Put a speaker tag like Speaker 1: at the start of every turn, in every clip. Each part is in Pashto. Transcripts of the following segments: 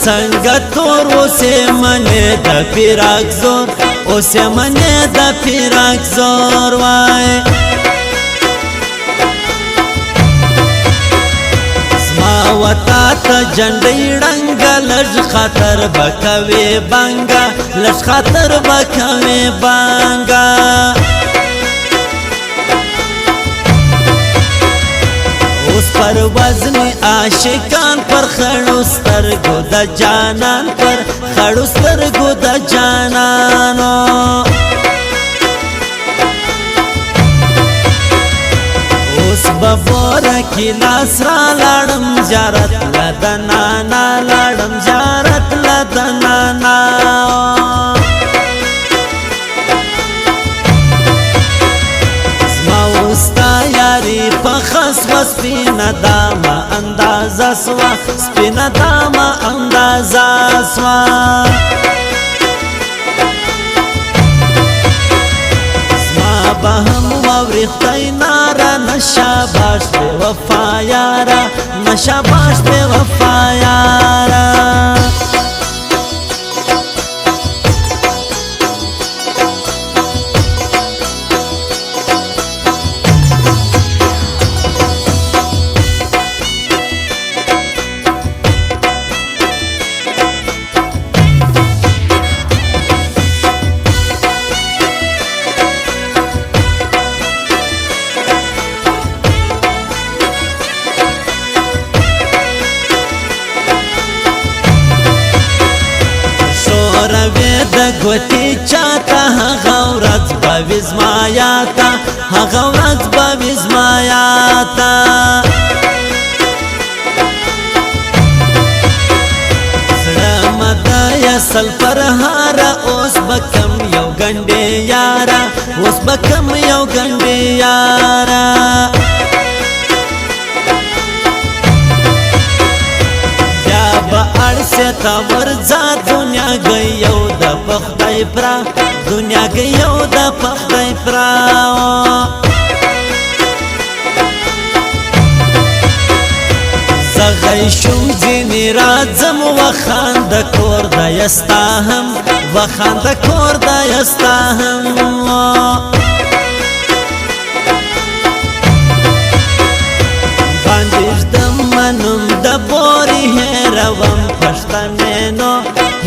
Speaker 1: څنګه تور اوسې منې د پیراک زور اوسې منې د پیراک زور وای زما وتا ته جنډۍ ړنګه لږ خطر به کوې بنګه لږ خطر به کوې بنګه اوس پر وزنی عاشقان پر خړو سترګو د جانان پر خړو سترګو د جانانو اوس ببوره کې لاس را لاړم زیارت لدنانا لاړم زیارت لدنانا پخس و سپینا داما اندازه سوا سپینا داما اندازه سوا زما بهم وورختای نارا نشاباش بے وفا یارا نشاباش بے وفا یارا گوتی چاہتا غورت باویز مایاتا غورت باویز مایاتا زڑمتا یسل پر ہارا اوس بکم یو گنڈے یارا اوس بکم یو گنڈے یارا اڑسه تا ورځه دنیا گئی یو د پخدای پرا دنیا گئی یو د پخدای پرا زغی شوم ځینې راځم وخاند کور د یستا هم وخاند کور د یستا هم باندې د منم د بوري هروم پښتنینو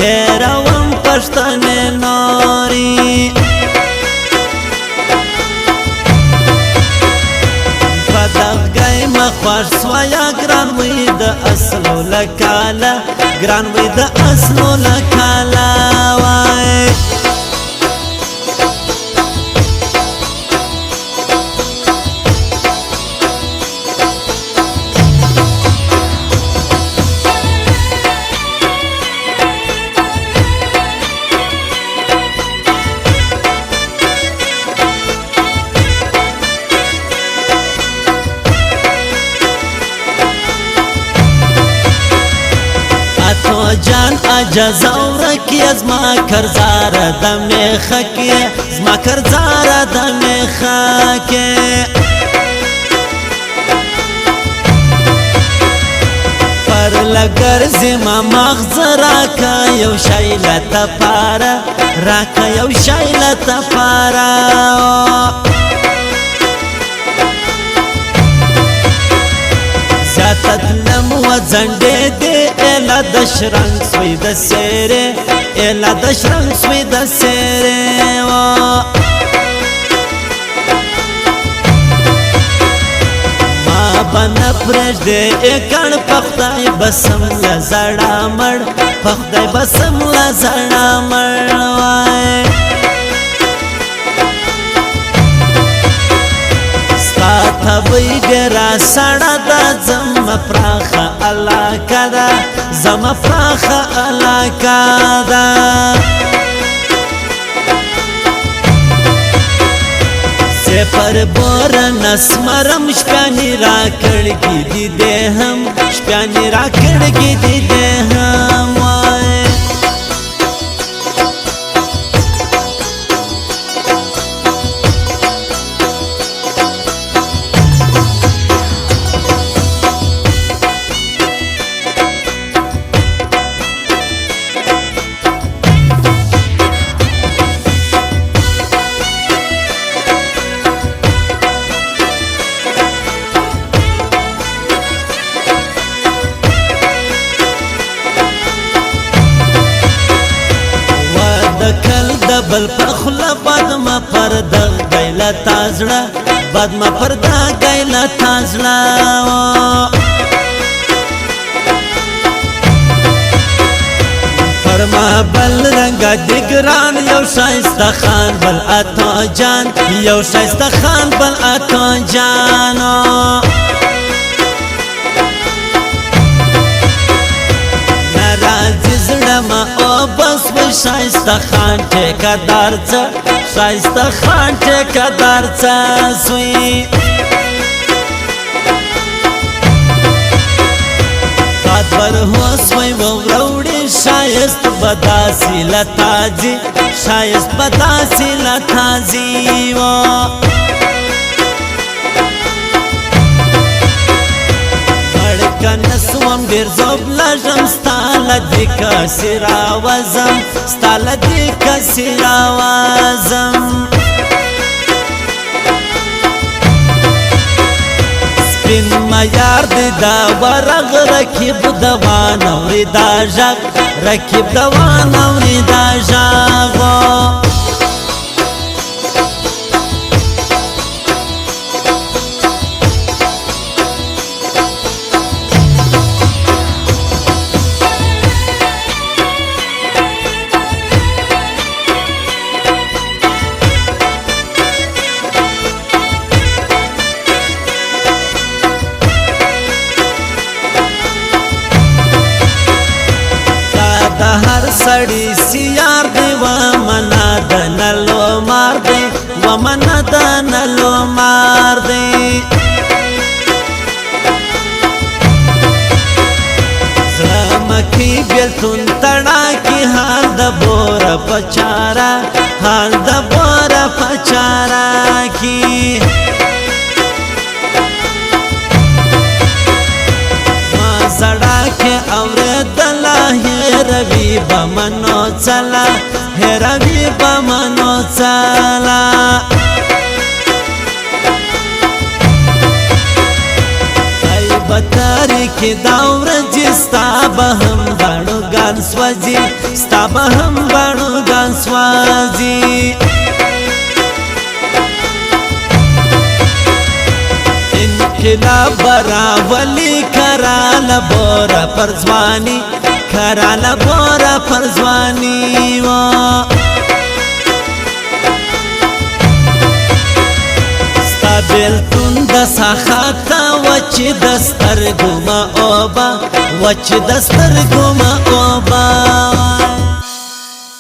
Speaker 1: هروم پښتنینوري پدغای مخوش سویا ګران وې د اصلو لکاله ګران وې د اصلو لکاله وای جان اجازه کی از ما کرزار دم خکی از ما کرزار دم خکی پر لگر زما مغز راکا یو شایلت پارا راکا یو شایلت پارا زیادتنم و زنده دی ایلا دشرنگ سوی د سیره ایلا دشرنگ سوی د سیره ما بنا پرش دی اکن پخدای بسم لزڑا مر پخدای بسم لزڑا مر وای طبی ډیرا سړه دا زما پراخه علاقه ده زما پراخه علاقه ده پر بور نسمرم شپانی را کړګي دي ده هم شپانی را کړګي دي ده هم وای ما پرده گیلا تازړه بد ما پرده گیلا تازړه فرما بل رنگا دگران یو شایسته خان بل اتا جان یو شایسته خان بل اتا جانو ناراضی زړه ما او بس و شایسته خان ټیکادار څه شایسته خان ټیکادار څه سوی بر هوس وی وروړي شایست بداسي لتاجي شایست بداسي لتاجي و اړکن سوم ډیر زوب لژم ستاله د کسرا وزم ستاله د کسرا وزم بن ما یار دا ورغ رکیب دوان اوری دا جاگ رکیب دوان اوری دا جاگو هر سړی سیار دی و منا دنلو مار دی و منا دنلو مار دی زمکی بیلتون تڑا کی حال د بورا پچارا حال د بورا پچارا کی ما زڑا کے اورد هروی بمنو چلا هروی بمنو چلا ای بطاری کی دور جستا بهم بانو گان سوازی ستا بهم بانو گان سوازی انقلاب براولی کرال بورا پرزوانی کرال بورا پرزوانی و ستا بیلتون دا ساخاتا وچ دستر گوما اوبا وچ دستر گوما اوبا